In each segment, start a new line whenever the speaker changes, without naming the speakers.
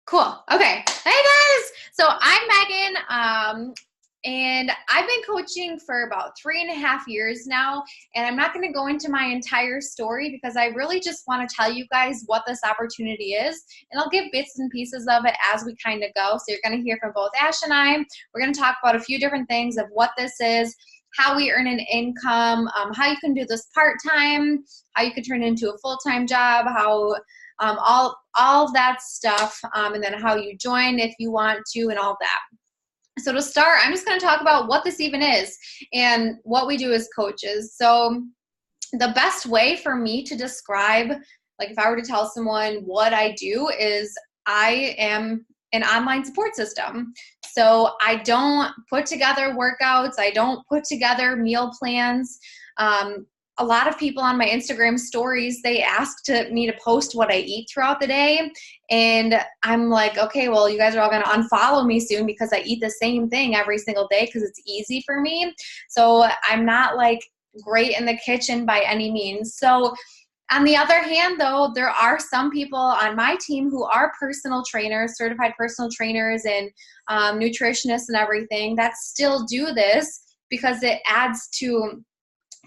Cool. Okay. Hey guys. So I'm Megan. And I've been coaching for about 3.5 years now. And I'm not going to go into my entire story because I really just want to tell you guys what this opportunity is. And I'll give bits and pieces of it as we kind of go. So you're going to hear from both Ash and I. We're going to talk about a few different things of what this is, how we earn an income, how you can do this part-time, how you can turn it into a full-time job, how all of that stuff, and then how you join if you want to, and all that. So to start, I'm just going to talk about what this even is and what we do as coaches. So the best way for me to describe, like if I were to tell someone what I do, is I am an online support system. So I don't put together workouts. I don't put together meal plans. A lot of people on my Instagram stories, they ask me to post what I eat throughout the day. And I'm like, okay, well, you guys are all going to unfollow me soon because I eat the same thing every single day because it's easy for me. So I'm not like great in the kitchen by any means. So on the other hand, though, there are some people on my team who are personal trainers, certified personal trainers and nutritionists and everything that still do this because it adds to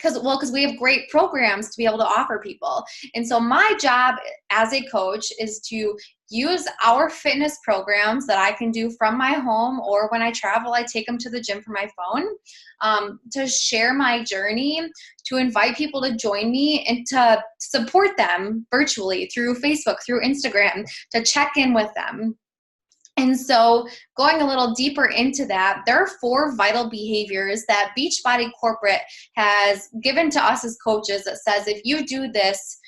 because we have great programs to be able to offer people. And so my job as a coach is to use our fitness programs that I can do from my home, or when I travel, I take them to the gym from my phone, to share my journey, to invite people to join me, and to support them virtually through Facebook, through Instagram, to check in with them. And so going a little deeper into that, there are 4 vital behaviors that Beachbody Corporate has given to us as coaches that says if you do this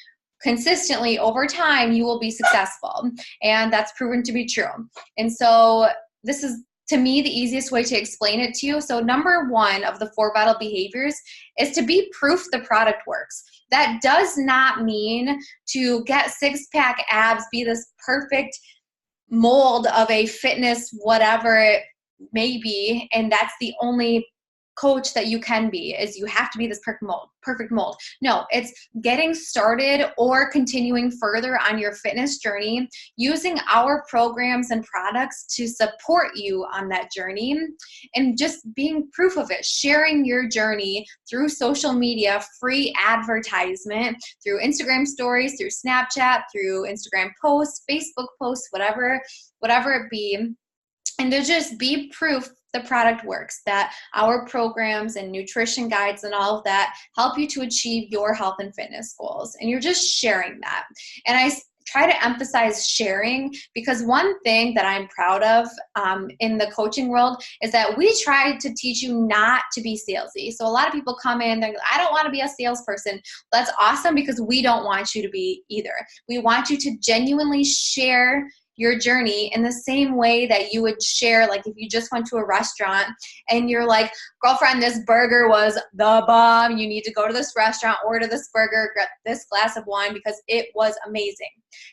consistently over time, you will be successful. And that's proven to be true. And so this is, to me, the easiest way to explain it to you. So number 1 of the 4 vital behaviors is to be proof the product works. That does not mean to get 6-pack abs, be this perfect mold of a fitness, whatever it may be, and that's the only coach that you can be, is you have to be this perfect mold. No, it's getting started or continuing further on your fitness journey, using our programs and products to support you on that journey, and just being proof of it, sharing your journey through social media, free advertisement, through Instagram stories, through Snapchat, through Instagram posts, Facebook posts, whatever it be. And to just be proof the product works, that our programs and nutrition guides and all of that help you to achieve your health and fitness goals. And you're just sharing that. And I try to emphasize sharing because one thing that I'm proud of in the coaching world is that we try to teach you not to be salesy. So a lot of people come in, they're like, I don't want to be a salesperson. That's awesome because we don't want you to be either. We want you to genuinely share your journey in the same way that you would share, like if you just went to a restaurant and you're like, girlfriend, this burger was the bomb. You need to go to this restaurant, order this burger, get this glass of wine because it was amazing.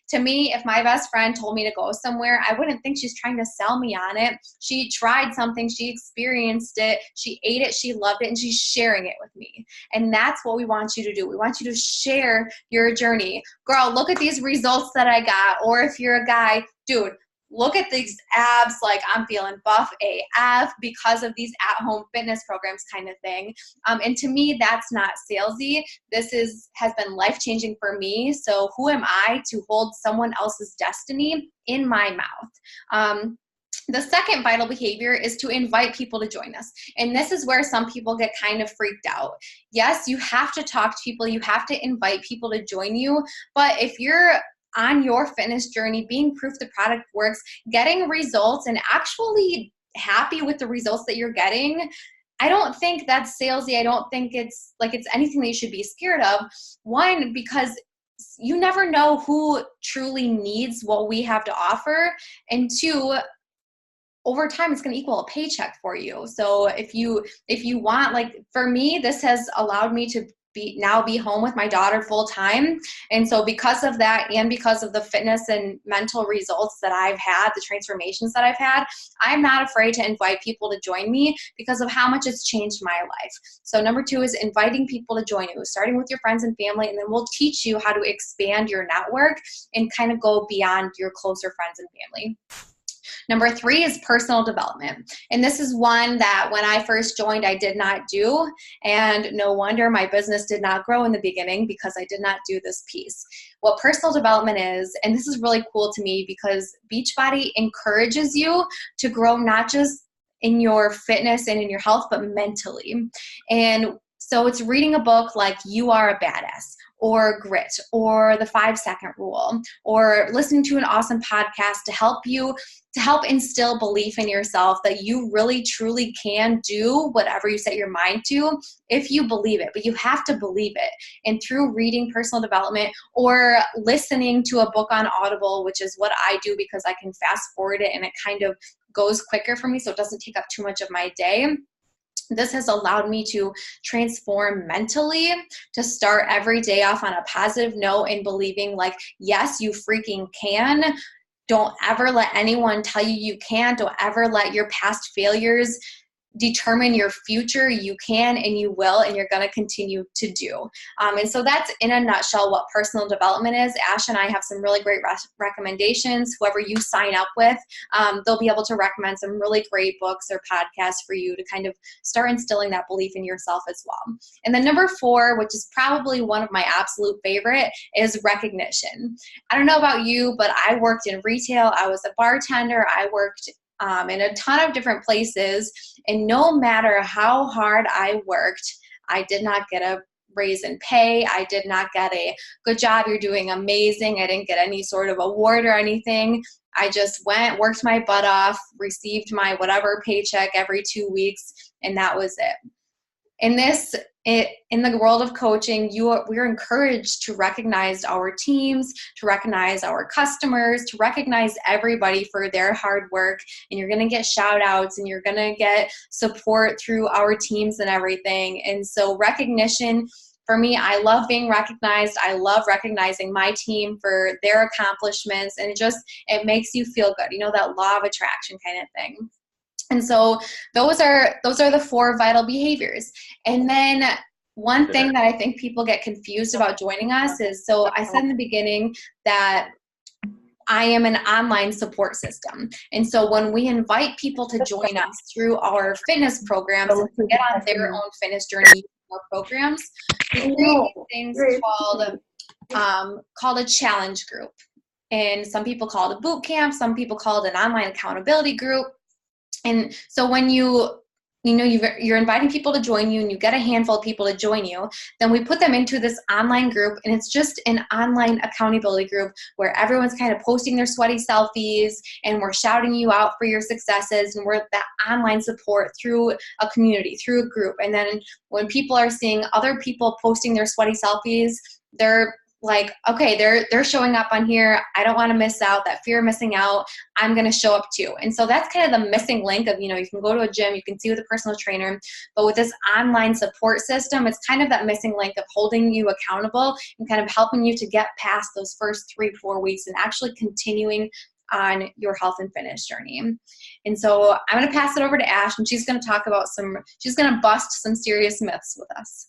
To me, if my best friend told me to go somewhere, I wouldn't think she's trying to sell me on it. She tried something, she experienced it, she ate it, she loved it, and she's sharing it with me. And that's what we want you to do. We want you to share your journey. Girl, look at these results that I got. Or if you're a guy, dude, look at these abs, like I'm feeling buff AF because of these at-home fitness programs kind of thing. And to me, that's not salesy. This has been life-changing for me. So who am I to hold someone else's destiny in my mouth? The second vital behavior is to invite people to join us. And this is where some people get kind of freaked out. Yes, you have to talk to people. You have to invite people to join you. But if you're on your fitness journey, being proof the product works, getting results, and actually happy with the results that you're getting, I don't think that's salesy. I don't think it's anything that you should be scared of. One, because you never know who truly needs what we have to offer. And 2, over time, it's going to equal a paycheck for you. So if you want, like for me, this has allowed me to now be home with my daughter full time. And so because of that, and because of the fitness and mental results that I've had, the transformations that I've had, I'm not afraid to invite people to join me because of how much it's changed my life. So number 2 is inviting people to join you, starting with your friends and family, and then we'll teach you how to expand your network and kind of go beyond your closer friends and family. Number 3 is personal development. And this is one that when I first joined, I did not do. And no wonder my business did not grow in the beginning because I did not do this piece. What personal development is, and this is really cool to me because Beachbody encourages you to grow not just in your fitness and in your health, but mentally. And so it's reading a book like You Are a Badass, or Grit, or the 5-Second Rule, or listening to an awesome podcast to help instill belief in yourself that you really truly can do whatever you set your mind to if you believe it, but you have to believe it. And through reading personal development or listening to a book on Audible, which is what I do because I can fast forward it and it kind of goes quicker for me so it doesn't take up too much of my day. This has allowed me to transform mentally, to start every day off on a positive note and believing like, yes, you freaking can. Don't ever let anyone tell you you can't. Don't ever let your past failures determine your future. You can and you will, and you're going to continue to do. And so that's in a nutshell what personal development is. Ash and I have some really great recommendations. Whoever you sign up with, they'll be able to recommend some really great books or podcasts for you to kind of start instilling that belief in yourself as well. And then number 4, which is probably one of my absolute favorite, is recognition. I don't know about you, but I worked in retail. I was a bartender. I worked in a ton of different places. And no matter how hard I worked, I did not get a raise in pay. I did not get a good job, you're doing amazing. I didn't get any sort of award or anything. I just went, worked my butt off, received my whatever paycheck every 2 weeks, and that was it. In the world of coaching, we're encouraged to recognize our teams, to recognize our customers, to recognize everybody for their hard work. And you're going to get shout outs and you're going to get support through our teams and everything. And so recognition, for me, I love being recognized. I love recognizing my team for their accomplishments, and it makes you feel good. You know, that law of attraction kind of thing. And so those are the 4 vital behaviors. And then one thing that I think people get confused about joining us is, so I said in the beginning that I am an online support system. And so when we invite people to join us through our fitness programs and to get on their own fitness journey or programs, we create things called a challenge group. And some people call it a boot camp. Some people call it an online accountability group. And so when you're inviting people to join you and you get a handful of people to join you, then we put them into this online group, and it's just an online accountability group where everyone's kind of posting their sweaty selfies and we're shouting you out for your successes, and we're that online support through a community, through a group. And then when people are seeing other people posting their sweaty selfies, they're like, okay, they're showing up on here. I don't want to miss out. That fear of missing out, I'm going to show up too. And so that's kind of the missing link of, you can go to a gym, you can see with a personal trainer, but with this online support system, it's kind of that missing link of holding you accountable and kind of helping you to get past those first 3-4 weeks and actually continuing on your health and fitness journey. And so I'm going to pass it over to Ash, and she's going to bust some serious myths with us.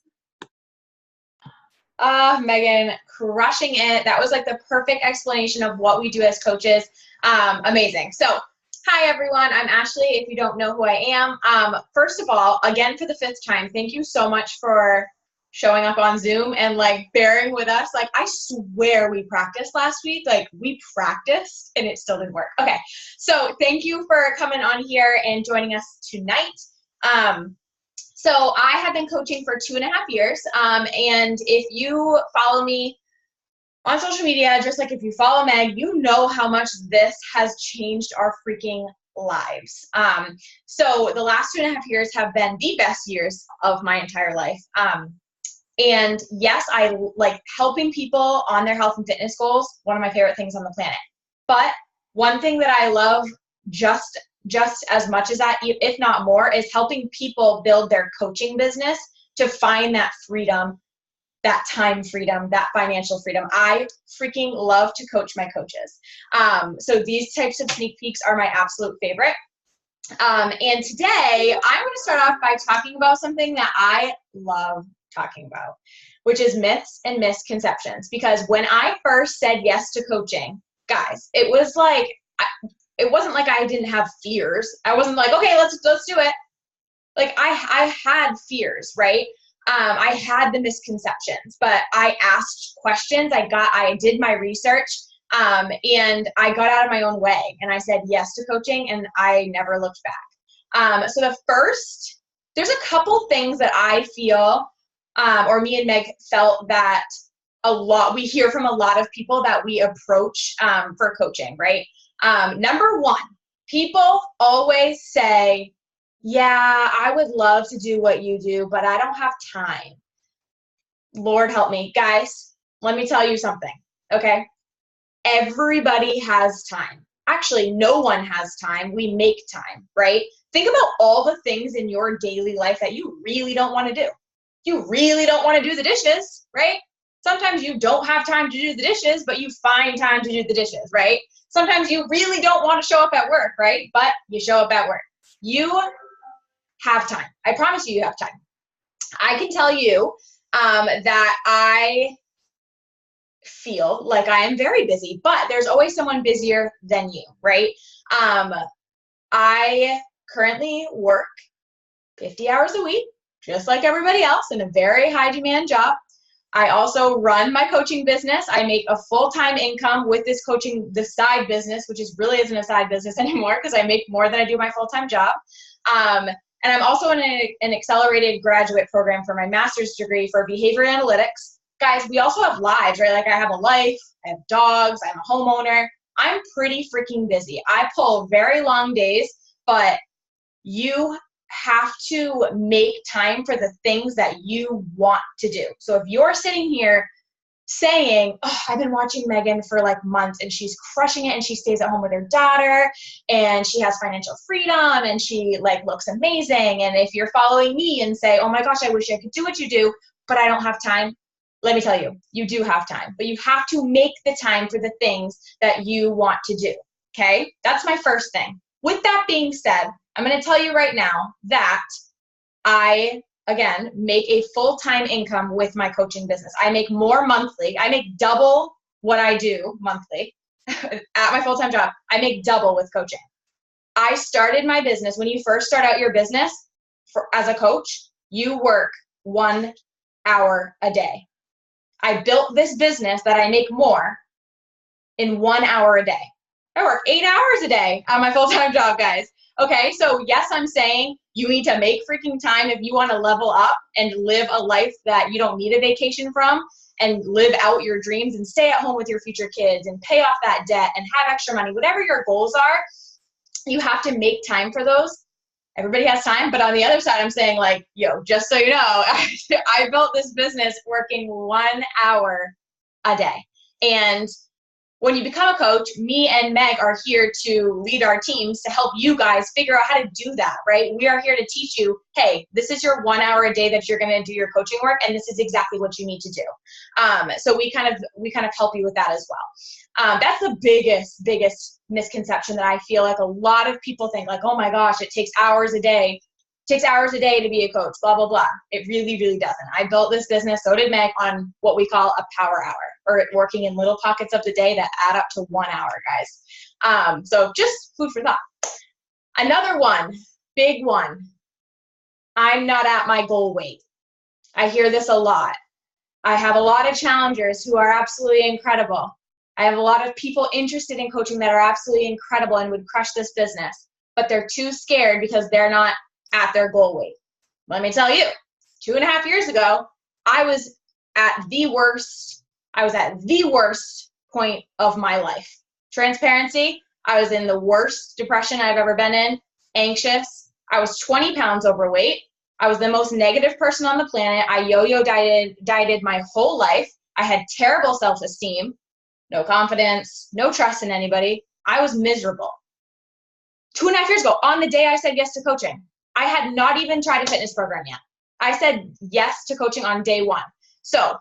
Megan, crushing it. That was like the perfect explanation of what we do as coaches. Amazing. So, hi everyone. I'm Ashley. If you don't know who I am, first of all, again for the 5th time, thank you so much for showing up on Zoom and like bearing with us. Like, I swear we practiced last week. Like, we practiced and it still didn't work. Okay. So thank you for coming on here and joining us tonight. So I have been coaching for 2.5 years, and if you follow me on social media, just like if you follow Meg, you know how much this has changed our freaking lives. So the last 2.5 years have been the best years of my entire life. And yes, I like helping people on their health and fitness goals, one of my favorite things on the planet. But one thing that I love just as much as that, if not more, is helping people build their coaching business to find that freedom that time freedom, that financial freedom. I freaking love to coach my coaches. So these types of sneak peeks are my absolute favorite. And today I'm going to start off by talking about something that I love talking about, which is myths and misconceptions. Because when I first said yes to coaching, guys, it was like, it wasn't like I didn't have fears. I wasn't like, okay, let's do it. Like I had fears, right? I had the misconceptions, but I asked questions. I did my research, and I got out of my own way, and I said yes to coaching, and I never looked back. So there's a couple things that I feel, or me and Meg felt that we hear from a lot of people that we approach for coaching, right? Number one, people always say, yeah, I would love to do what you do, but I don't have time. Lord help me. Guys, let me tell you something, okay? Everybody has time. Actually, no one has time. We make time, right? Think about all the things in your daily life that you really don't want to do. You really don't want to do the dishes, right? Sometimes you don't have time to do the dishes, but you find time to do the dishes, right? Sometimes you really don't want to show up at work, right? But you show up at work. You have time. I promise you have time. I can tell you that I feel like I am very busy, but there's always someone busier than you, right? I currently work 50 hours a week, just like everybody else, in a very high demand job. I also run my coaching business. I make a full-time income with this coaching, the side business, which really isn't a side business anymore because I make more than I do my full-time job. And I'm also in an accelerated graduate program for my master's degree for behavior analytics. Guys, we also have lives, right? Like I have a life, I have dogs, I'm a homeowner. I'm pretty freaking busy. I pull very long days, but you have to make time for the things that you want to do. So if you're sitting here saying, oh, I've been watching Megan for like months and she's crushing it and she stays at home with her daughter and she has financial freedom and she like looks amazing. And if you're following me and say, oh my gosh, I wish I could do what you do, but I don't have time. Let me tell you, you do have time, but you have to make the time for the things that you want to do. Okay. That's my first thing. With that being said, I'm going to tell you right now that I, again, make a full-time income with my coaching business. I make more monthly. I make double what I do monthly at my full-time job. I make double with coaching. I started my business. When you first start out your business as a coach, you work 1 hour a day. I built this business that I make more in 1 hour a day. I work 8 hours a day on my full-time job, guys. Okay, so yes, I'm saying you need to make freaking time if you want to level up and live a life that you don't need a vacation from and live out your dreams and stay at home with your future kids and pay off that debt and have extra money. Whatever your goals are, you have to make time for those. Everybody has time, but on the other side, I'm saying like, yo, just so you know, I built this business working 1 hour a day. And when you become a coach, me and Meg are here to lead our teams to help you guys figure out how to do that, right? We are here to teach you, hey, this is your 1 hour a day that you're going to do your coaching work, and this is exactly what you need to do. So we kind of help you with that as well. That's the biggest misconception that I feel like a lot of people think, like, oh my gosh, it takes hours a day. It takes hours a day to be a coach, blah, blah, blah. It really, really doesn't. I built this business, so did Meg, on what we call a power hour, or working in little pockets of the day that add up to 1 hour, guys. So just food for thought. Another one, big one, I'm not at my goal weight. I hear this a lot. I have a lot of challengers who are absolutely incredible. I have a lot of people interested in coaching that are absolutely incredible and would crush this business, but they're too scared because they're not at their goal weight. Let me tell you, 2.5 years ago, I was at the worst point of my life. Transparency, I was in the worst depression I've ever been in, anxious. I was 20 pounds overweight. I was the most negative person on the planet. I yo-yo dieted my whole life. I had terrible self-esteem, no confidence, no trust in anybody. I was miserable. 2.5 years ago, on the day I said yes to coaching, I had not even tried a fitness program yet. I said yes to coaching on day one. So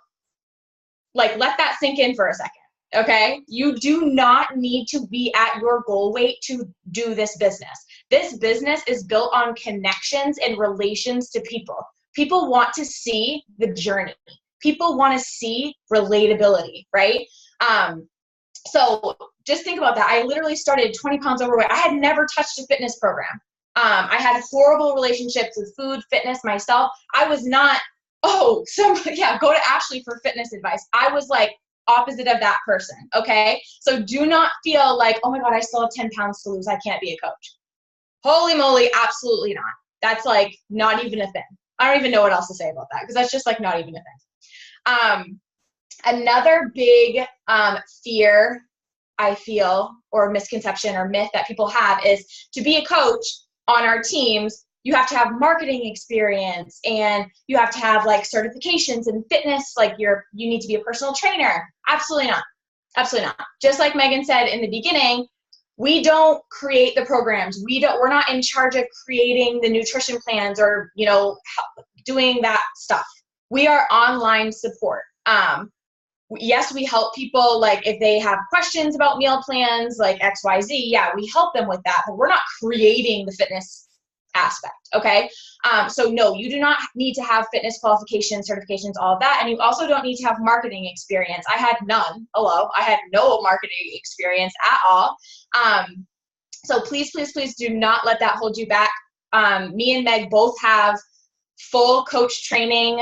like, let that sink in for a second. Okay. You do not need to be at your goal weight to do this business. This business is built on connections and relations to people. People want to see the journey. People want to see relatability, right? So just think about that. I literally started 20 pounds overweight. I had never touched a fitness program. I had horrible relationships with food, fitness, myself. I was not, go to Ashley for fitness advice. I was like opposite of that person, okay? So do not feel like, oh my God, I still have 10 pounds to lose. I can't be a coach. Holy moly, absolutely not. That's like not even a thing. I don't even know what else to say about that because that's just like not even a thing. Another big fear I feel, or misconception or myth that people have is to be a coach on our teams, you have to have marketing experience and you have to have like certifications in fitness, like you need to be a personal trainer. Absolutely not. Absolutely not. Just like Megan said in the beginning, we don't create the programs. We're not in charge of creating the nutrition plans or, doing that stuff. We are online support. Yes, we help people, like if they have questions about meal plans, like XYZ, yeah, we help them with that, but we're not creating the fitness aspect, okay? So no, you do not need to have fitness qualifications, certifications, all of that, and you also don't need to have marketing experience. I had none. Hello, I had no marketing experience at all. So please, please, please do not let that hold you back. Me and Meg both have full coach training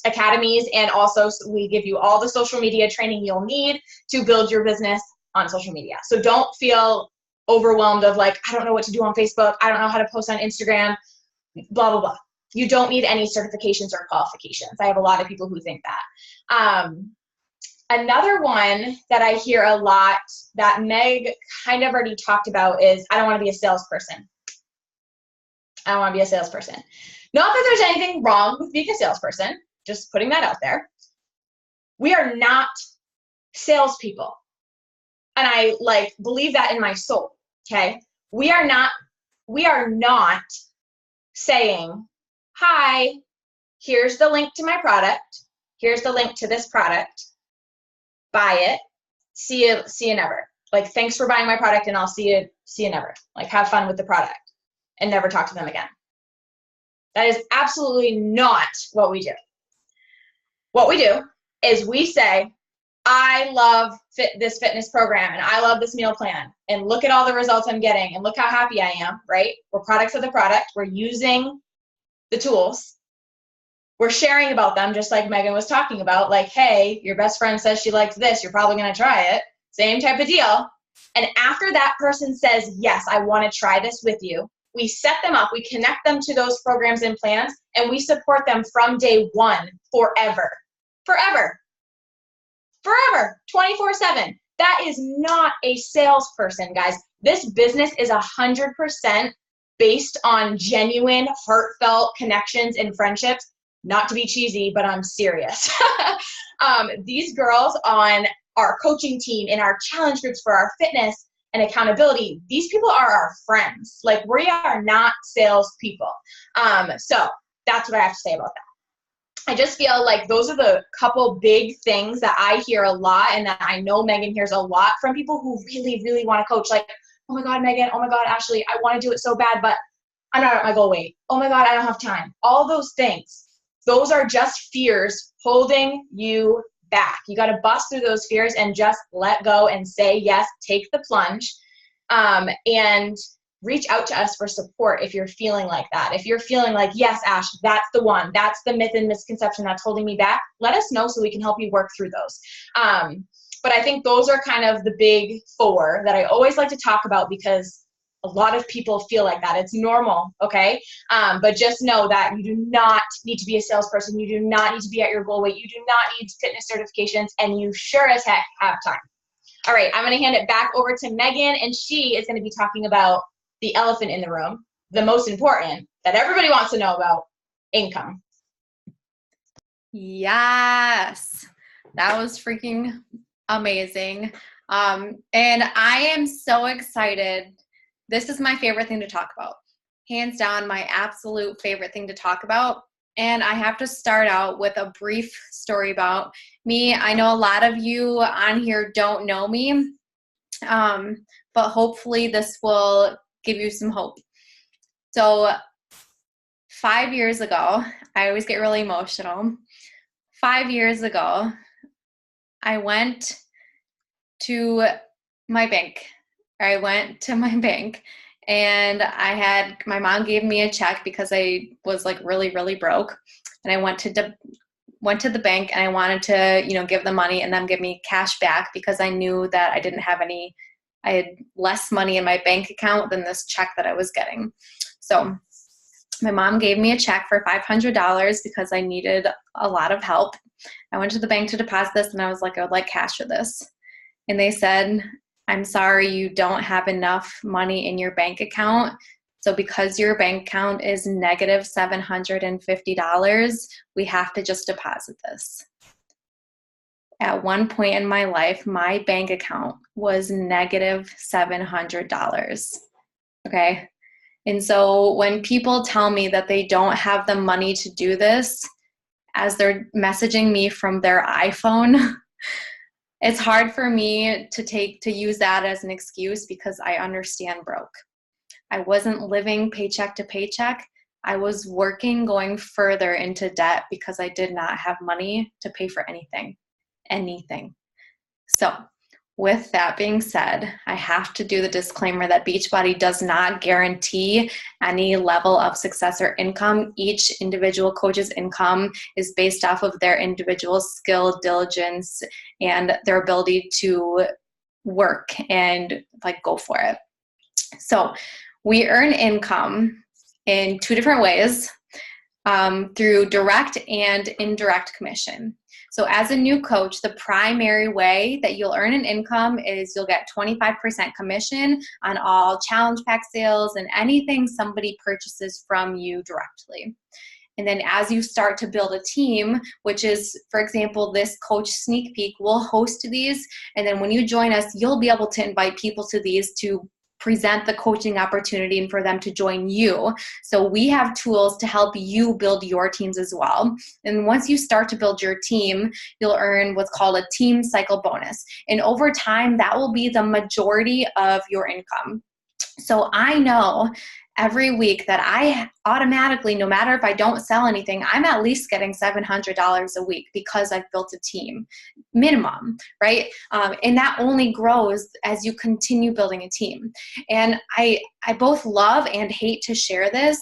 academies, and also we give you all the social media training you'll need to build your business on social media. So don't feel overwhelmed of like, I don't know what to do on Facebook. I don't know how to post on Instagram, blah, blah, blah. You don't need any certifications or qualifications. I have a lot of people who think that. Another one that I hear a lot that Meg kind of already talked about is, I don't want to be a salesperson. I don't want to be a salesperson. Not that there's anything wrong with being a salesperson, just putting that out there. We are not salespeople. And I like believe that in my soul, okay? We are not saying, hi, here's the link to my product. Here's the link to this product. Buy it. See you never. Like, thanks for buying my product and I'll see you never. Like, have fun with the product and never talk to them again. That is absolutely not what we do. What we do is we say, I love this fitness program and I love this meal plan and look at all the results I'm getting and look how happy I am, right? We're products of the product. We're using the tools. We're sharing about them, just like Megan was talking about, like, hey, your best friend says she likes this. You're probably going to try it. Same type of deal. And after that person says, yes, I want to try this with you, we set them up, we connect them to those programs and plans, and we support them from day one forever. Forever. Forever. 24/7. That is not a salesperson, guys. This business is 100% based on genuine, heartfelt connections and friendships. Not to be cheesy, but I'm serious. These girls on our coaching team, in our challenge groups for our fitness and accountability, these people are our friends. Like, we are not salespeople. So that's what I have to say about that. I just feel like those are the couple big things that I hear a lot, and that I know Megan hears a lot from people who really, really want to coach. Like, oh my God, Megan, oh my God, Ashley, I want to do it so bad, but I'm not at my goal weight. Oh my God, I don't have time. All those things. Those are just fears holding you back. You got to bust through those fears and just let go and say yes, take the plunge, and reach out to us for support if you're feeling like that. If you're feeling like, yes, Ash, that's the one, that's the myth and misconception that's holding me back, let us know so we can help you work through those. But I think those are kind of the big four that I always like to talk about because a lot of people feel like that. It's normal, okay? But just know that you do not need to be a salesperson. You do not need to be at your goal weight. You do not need fitness certifications, and you sure as heck have time. All right, I'm going to hand it back over to Megan, and she is going to be talking about the elephant in the room, the most important, that everybody wants to know about, income.
Yes, that was freaking amazing. And I am so excited. This is my favorite thing to talk about. Hands down, my absolute favorite thing to talk about. And I have to start out with a brief story about me. I know a lot of you on here don't know me, but hopefully this will give you some hope. So 5 years ago, I always get really emotional. 5 years ago, I went to my bank. And my mom gave me a check because I was like really, really broke. And I went to the bank and I wanted to, give them money and them give me cash back because I knew that I had less money in my bank account than this check that I was getting. So my mom gave me a check for $500 because I needed a lot of help. I went to the bank to deposit this and I was like, I would like cash for this. And they said, I'm sorry, you don't have enough money in your bank account. So because your bank account is negative $750, we have to just deposit this. At one point in my life, my bank account was negative $700. Okay. And so when people tell me that they don't have the money to do this, as they're messaging me from their iPhone, it's hard for me to use that as an excuse because I understand broke. I wasn't living paycheck to paycheck. I was working, going further into debt because I did not have money to pay for anything. So with that being said, I have to do the disclaimer that Beachbody does not guarantee any level of success or income. Each individual coach's income is based off of their individual skill, diligence, and their ability to work and like go for it. So we earn income in two different ways, through direct and indirect commission. So as a new coach, the primary way that you'll earn an income is you'll get 25% commission on all challenge pack sales and anything somebody purchases from you directly. And then as you start to build a team, which is, for example, this coach sneak peek, we'll host these. And then when you join us, you'll be able to invite people to these to present the coaching opportunity and for them to join you. So we have tools to help you build your teams as well. And once you start to build your team, you'll earn what's called a team cycle bonus. And over time, that will be the majority of your income. So I know every week that I automatically, no matter if I don't sell anything, I'm at least getting $700 a week because I've built a team, minimum, right? And that only grows as you continue building a team. And I both love and hate to share this,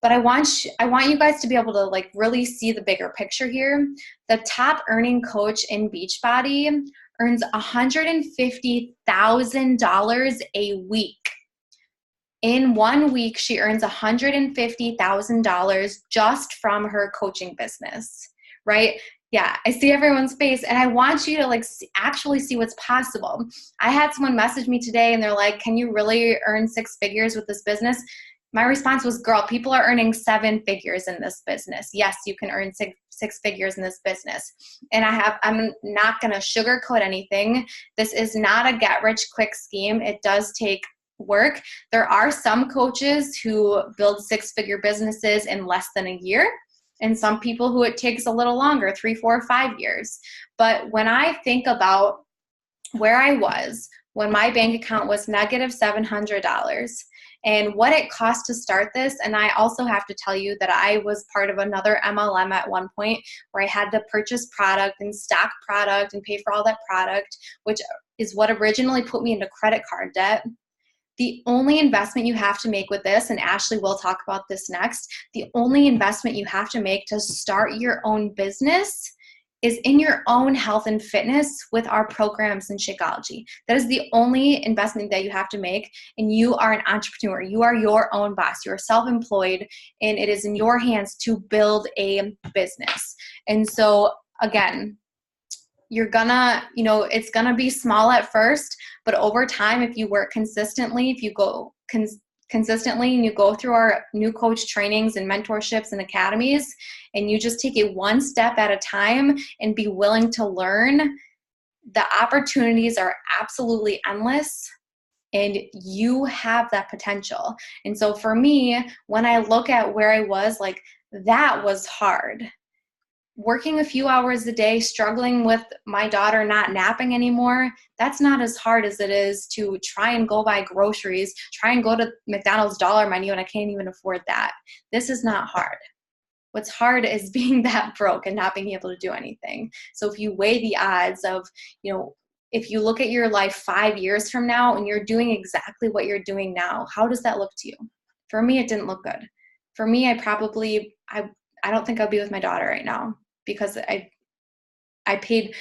but I want you guys to be able to like really see the bigger picture here. The top earning coach in Beachbody earns $150,000 a week. In 1 week, she earns $150,000 just from her coaching business, right? Yeah, I see everyone's face, and I want you to actually see what's possible. I had someone message me today, and they're like, can you really earn 6 figures with this business? My response was, girl, people are earning 7 figures in this business. Yes, you can earn six figures in this business. And I'm not going to sugarcoat anything. This is not a get-rich-quick scheme. It does take work. There are some coaches who build 6-figure businesses in less than a year, and some people who it takes a little longer, 3, 4, 5 years. But when I think about where I was when my bank account was negative $700 and what it cost to start this, and I also have to tell you that I was part of another MLM at one point where I had to purchase product and stock product and pay for all that product, which is what originally put me into credit card debt. The only investment you have to make with this, and Ashley will talk about this next, the only investment you have to make to start your own business is in your own health and fitness with our programs in Shakeology. That is the only investment that you have to make, and you are an entrepreneur. You are your own boss. You are self-employed, and it is in your hands to build a business. And so, again, you're gonna, it's gonna be small at first, but over time, if you work consistently, if you go consistently and you go through our new coach trainings and mentorships and academies, and you just take it one step at a time and be willing to learn, the opportunities are absolutely endless. And you have that potential. And so for me, when I look at where I was, that was hard. working a few hours a day, struggling with my daughter not napping anymore, that's not as hard as it is to try and go buy groceries, try and go to McDonald's dollar menu, and I can't even afford that. This is not hard. What's hard is being that broke and not being able to do anything. So if you weigh the odds of, if you look at your life 5 years from now and you're doing exactly what you're doing now, how does that look to you? For me, it didn't look good. For me, I don't think I'll be with my daughter right now, because I paid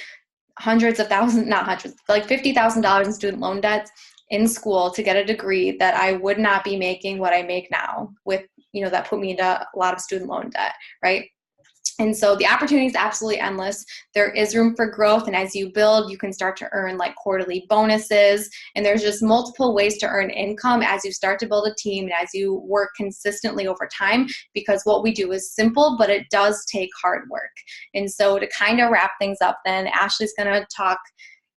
hundreds of thousands, not hundreds, like $50,000 in student loan debts in school to get a degree that I would not be making what I make now with, that put me into a lot of student loan debt, right? And so the opportunity is absolutely endless. There is room for growth. And as you build, you can start to earn like quarterly bonuses. And there's just multiple ways to earn income as you start to build a team and as you work consistently over time, because what we do is simple, but it does take hard work. And so to kind of wrap things up, then Ashley's going to talk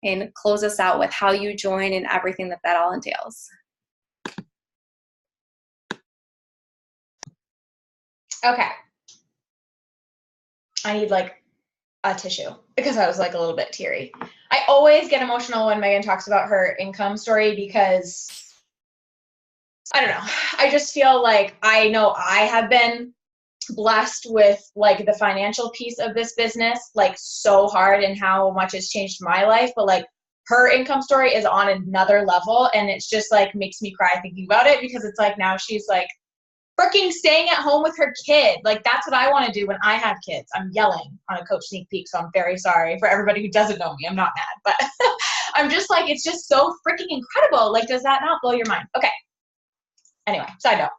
and close us out with how you join and everything that all entails.
Okay. I need like a tissue because I was like a little bit teary. I always get emotional when Megan talks about her income story because I don't know. I just feel like I know I have been blessed with like the financial piece of this business, like so hard, and how much it's changed my life. But like her income story is on another level, and it's just like makes me cry thinking about it, because it's like now she's like freaking staying at home with her kid. Like that's what I want to do when I have kids. I'm yelling on a coach sneak peek, so I'm very sorry for everybody who doesn't know me. I'm not mad, but I'm just like, it's just so freaking incredible. Like, does that not blow your mind? Okay. Anyway, side note.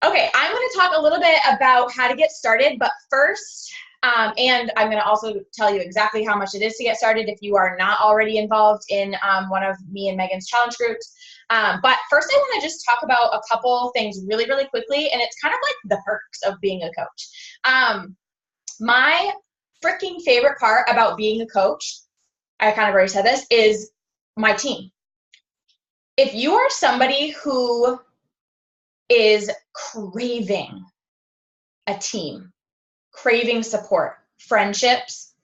Okay, I'm going to talk a little bit about how to get started, but first, and I'm going to also tell you exactly how much it is to get started if you are not already involved in one of me and Megan's challenge groups. But first, I want to just talk about a couple things really, really quickly, and it's kind of like the perks of being a coach. My freaking favorite part about being a coach, I kind of already said this, is my team. If you are somebody who is craving a team, craving support, friendships,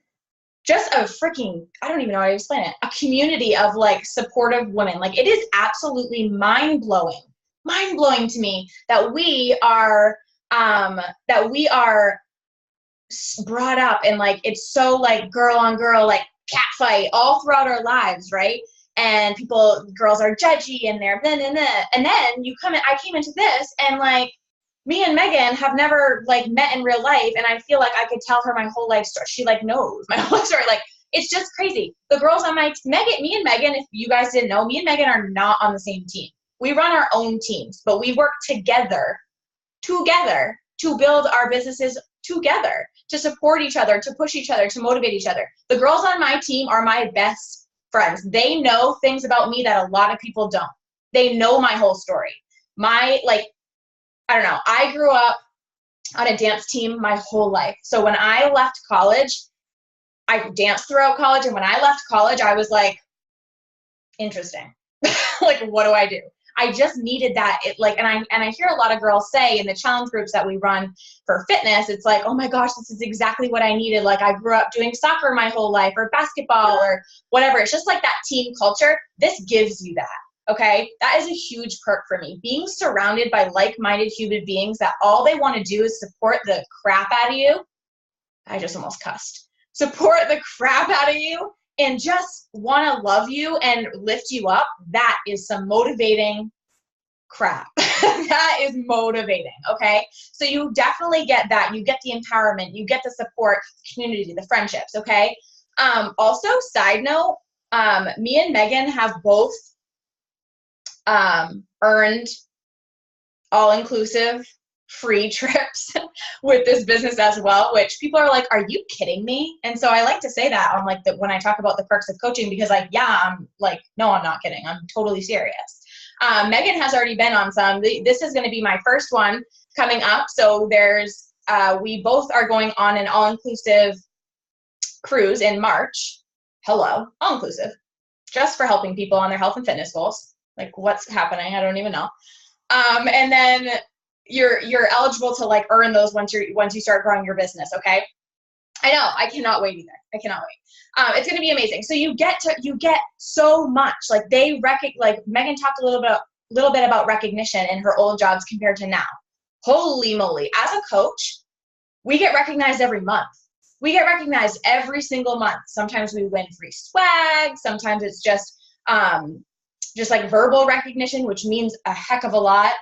just a freaking, I don't even know how to explain it, a community of like supportive women. Like it is absolutely mind-blowing to me that we are brought up and like it's so like girl on girl, like cat fight all throughout our lives, right? And girls are judgy and they're and then I came into this and like me and Megan have never like met in real life, and I feel like I could tell her my whole life story. She like knows my whole life story. Like it's just crazy. The girls on me and Megan, if you guys didn't know, me and Megan are not on the same team. We run our own teams, but we work together to build our businesses together, to support each other, to push each other, to motivate each other. The girls on my team are my best friends. They know things about me that a lot of people don't. They know my whole story. I don't know. I grew up on a dance team my whole life. So when I left college, I danced throughout college. And when I left college, I was like, interesting. Like, what do I do? I just needed that. And I hear a lot of girls say in the challenge groups that we run for fitness, it's like, oh my gosh, this is exactly what I needed. Like I grew up doing soccer my whole life, or basketball, or whatever. It's just like that team culture. This gives you that. Okay, that is a huge perk for me. Being surrounded by like-minded human beings that all they want to do is support the crap out of you. I just almost cussed. Support the crap out of you and just want to love you and lift you up. That is some motivating crap. That is motivating, okay? So you definitely get that. You get the empowerment. You get the support, community, the friendships, okay? Also, side note, me and Megan have both earned all-inclusive free trips with this business as well, which people are like, are you kidding me? And so I like to say that on like when I talk about the perks of coaching, because like, yeah, I'm like, no, I'm not kidding. I'm totally serious. Megan has already been on some. This is going to be my first one coming up. So we both are going on an all-inclusive cruise in March. Hello, all-inclusive, just for helping people on their health and fitness goals. Like what's happening? I don't even know. And then you're eligible to like earn those once you start growing your business. Okay. I know. I cannot wait either. I cannot wait. It's going to be amazing. So you get so much. Like like Megan talked a little bit about recognition in her old jobs compared to now. Holy moly. As a coach, we get recognized every month. We get recognized every single month. Sometimes we win free swag. Sometimes it's just like verbal recognition, which means a heck of a lot.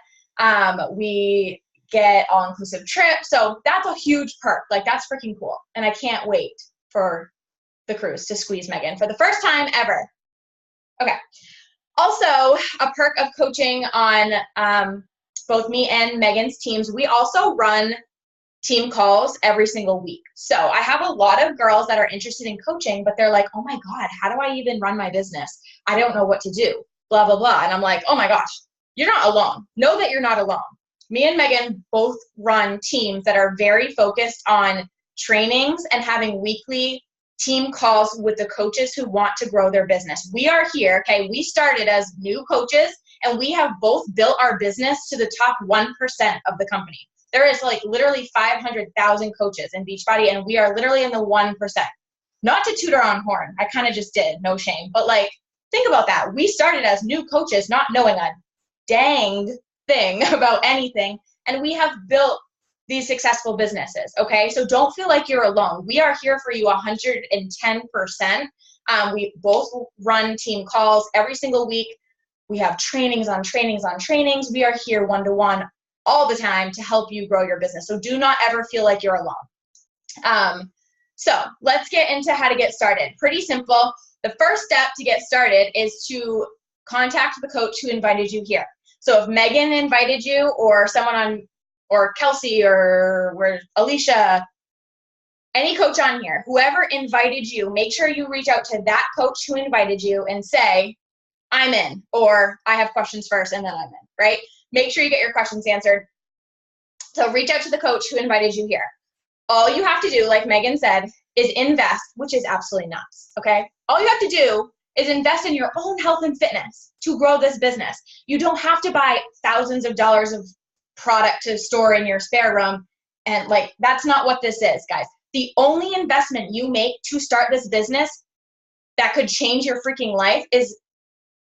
We get all-inclusive trips. So that's a huge perk. Like, that's freaking cool. And I can't wait for the cruise to squeeze Megan for the first time ever. Okay. Also, a perk of coaching on both me and Megan's teams, we also run team calls every single week. So I have a lot of girls that are interested in coaching, but they're like, oh my God, how do I even run my business? I don't know what to do, blah, blah, blah. And I'm like, oh my gosh, you're not alone. Know that you're not alone. Me and Megan both run teams that are very focused on trainings and having weekly team calls with the coaches who want to grow their business. We are here, okay? We started as new coaches, and we have both built our business to the top 1% of the company. There is like literally 500,000 coaches in Beachbody, and we are literally in the 1%. Not to toot our own horn. I kind of just did, no shame. But like, think about that. We started as new coaches, not knowing a dang thing about anything, and we have built these successful businesses, okay? So don't feel like you're alone. We are here for you 110%. We both run team calls every single week. We have trainings on trainings on trainings. We are here one-to-one all the time to help you grow your business. So do not ever feel like you're alone. So let's get into how to get started. Pretty simple. The first step to get started is to contact the coach who invited you here. So if Megan invited you, or someone or Kelsey, or Alicia, any coach on here, whoever invited you, make sure you reach out to that coach who invited you and say, I'm in, or I have questions first and then I'm in, right? Make sure you get your questions answered. So reach out to the coach who invited you here. All you have to do, like Megan said, is invest, which is absolutely nuts, okay? All you have to do is invest in your own health and fitness to grow this business. You don't have to buy thousands of dollars of product to store in your spare room. And like, that's not what this is, guys. The only investment you make to start this business that could change your freaking life is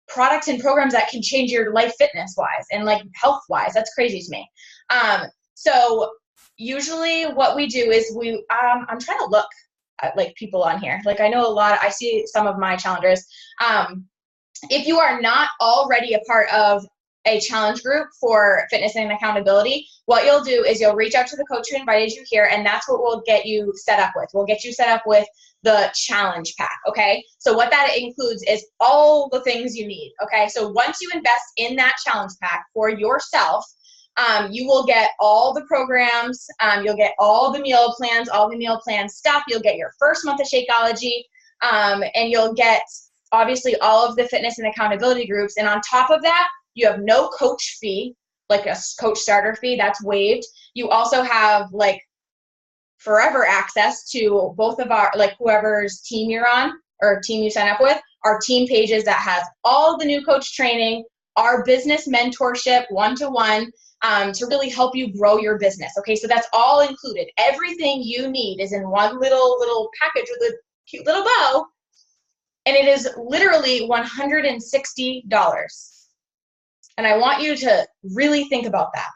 products and programs that can change your life fitness wise and like health wise. That's crazy to me. So usually what we do is I'm trying to look at like people on here. Like, I know I see some of my challengers. If you are not already a part of a challenge group for fitness and accountability, what you'll do is you'll reach out to the coach who invited you here, and that's what we'll get you set up with. We'll get you set up with the challenge pack, okay? So what that includes is all the things you need, okay? So once you invest in that challenge pack for yourself, you will get all the programs, you'll get all the meal plans, all the meal plan stuff, you'll get your first month of Shakeology, and you'll get obviously all of the fitness and accountability groups. And on top of that, you have no coach fee, like a coach starter fee, that's waived. You also have like forever access to both of our, like whoever's team you're on or team you sign up with, our team pages that has all the new coach training, our business mentorship one-to-one, to really help you grow your business. Okay, so that's all included. Everything you need is in one little package with a cute little bow, and it is literally $160. And I want you to really think about that.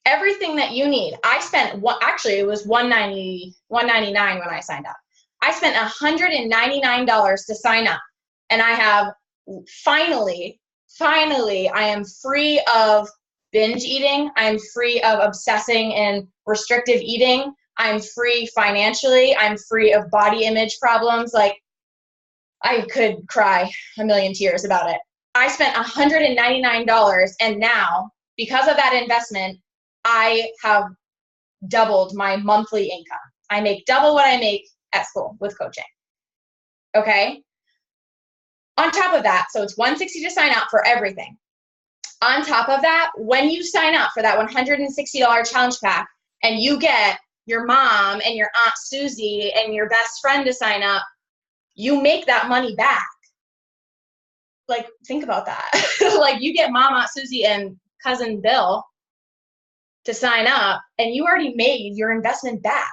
Everything that you need. I spent, actually it was $199 when I signed up. I spent $199 to sign up, and I have finally, I am free of binge eating. I'm free of obsessing and restrictive eating. I'm free financially. I'm free of body image problems. Like, I could cry a million tears about it. I spent $199, and now, because of that investment, I have doubled my monthly income. I make double what I make at school with coaching. Okay? On top of that, so it's $160 to sign up for everything. On top of that, when you sign up for that $160 challenge pack and you get your mom and your Aunt Susie and your best friend to sign up, you make that money back. Like, think about that. Like, you get mom, Aunt Susie, and cousin Bill to sign up, and you already made your investment back.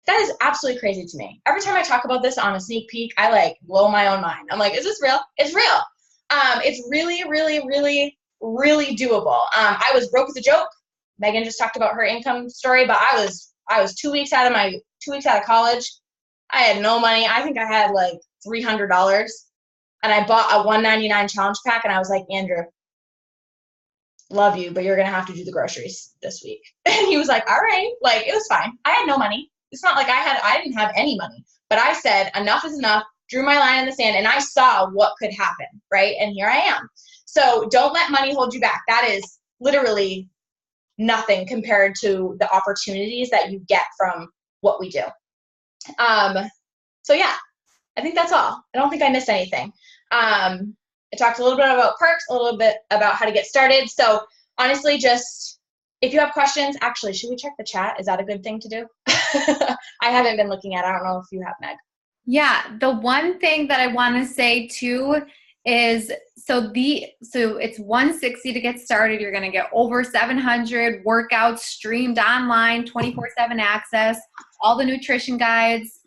That is absolutely crazy to me. Every time I talk about this on a sneak peek, I like blow my own mind. I'm like, is this real? It's real. It's really, really, really, really doable. I was broke as a joke. Megan just talked about her income story, but I was 2 weeks out of college. I had no money. I think I had like $300, and I bought a $1.99 challenge pack, and I was like, Andrew, love you, but you're gonna have to do the groceries this week. And he was like, all right. Like, it was fine. I had no money. It's not like I didn't have any money, but I said enough is enough, drew my line in the sand, and I saw what could happen, right? And here I am. So don't let money hold you back. That is literally nothing compared to the opportunities that you get from what we do. So yeah, I think that's all. I don't think I missed anything. I talked a little bit about perks, a little bit about how to get started. So honestly, just if you have questions, actually, should we check the chat? Is that a good thing to do? I haven't been looking at it. I don't know if you have, Meg.
Yeah, the one thing that I want to say too is so it's $160 to get started. You're going to get over 700 workouts streamed online, 24/7 access, all the nutrition guides.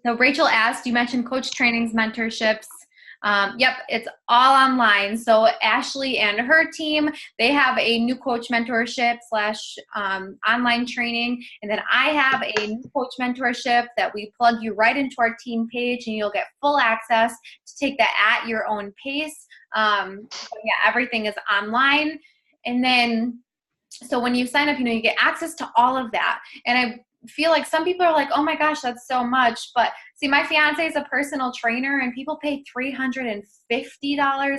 So Rachel asked, you mentioned coach trainings, mentorships. Yep, it's all online. So Ashley and her team, they have a new coach mentorship / online training. And then I have a new coach mentorship that we plug you right into our team page, and you'll get full access to take that at your own pace. So yeah, everything is online. And then, so when you sign up, you get access to all of that. And I feel like some people are like, oh my gosh, that's so much. But see, my fiance is a personal trainer, and people pay $350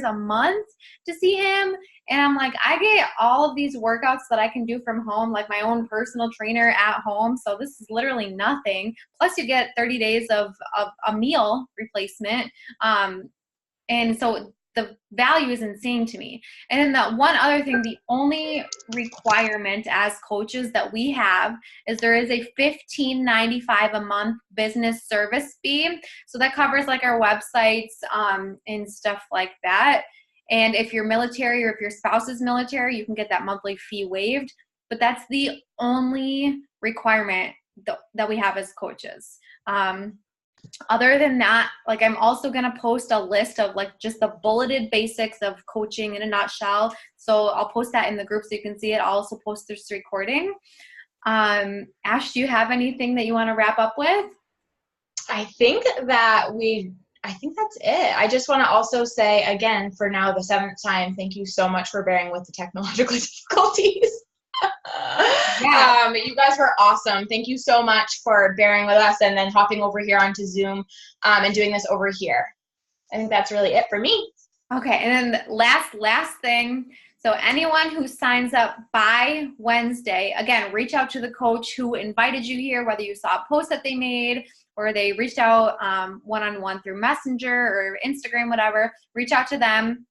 a month to see him. And I'm like, I get all of these workouts that I can do from home, like my own personal trainer at home. So this is literally nothing. Plus you get 30 days of a meal replacement. And so the value is insane to me. And then the one other thing, the only requirement as coaches that we have is there is a $15.95 a month business service fee. So that covers like our websites and stuff like that. And if you're military or if your spouse is military, you can get that monthly fee waived. But that's the only requirement that we have as coaches. Other than that, like I'm also going to post a list of like just the bulleted basics of coaching in a nutshell. So I'll post that in the group so you can see it. I'll also post this recording. Ash, do you have anything that you want to wrap up with?
I think that's it. I just want to also say again, for now, the 7th time, thank you so much for bearing with the technological difficulties. Yeah. You guys were awesome. Thank you so much for bearing with us and then hopping over here onto Zoom and doing this over here. I think that's really it for me.
Okay, and then last thing. So anyone who signs up by Wednesday, again, reach out to the coach who invited you here, whether you saw a post that they made or they reached out one-on-one through Messenger or Instagram, whatever. Reach out to them.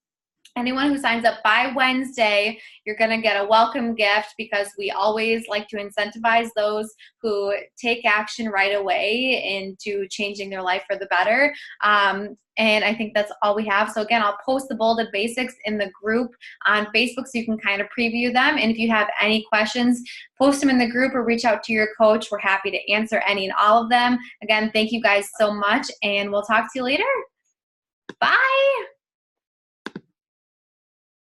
Anyone who signs up by Wednesday, you're going to get a welcome gift because we always like to incentivize those who take action right away into changing their life for the better. And I think that's all we have. So again, I'll post the bolded basics in the group on Facebook so you can kind of preview them. And if you have any questions, post them in the group or reach out to your coach. We're happy to answer any and all of them. Again, thank you guys so much, and we'll talk to you later. Bye.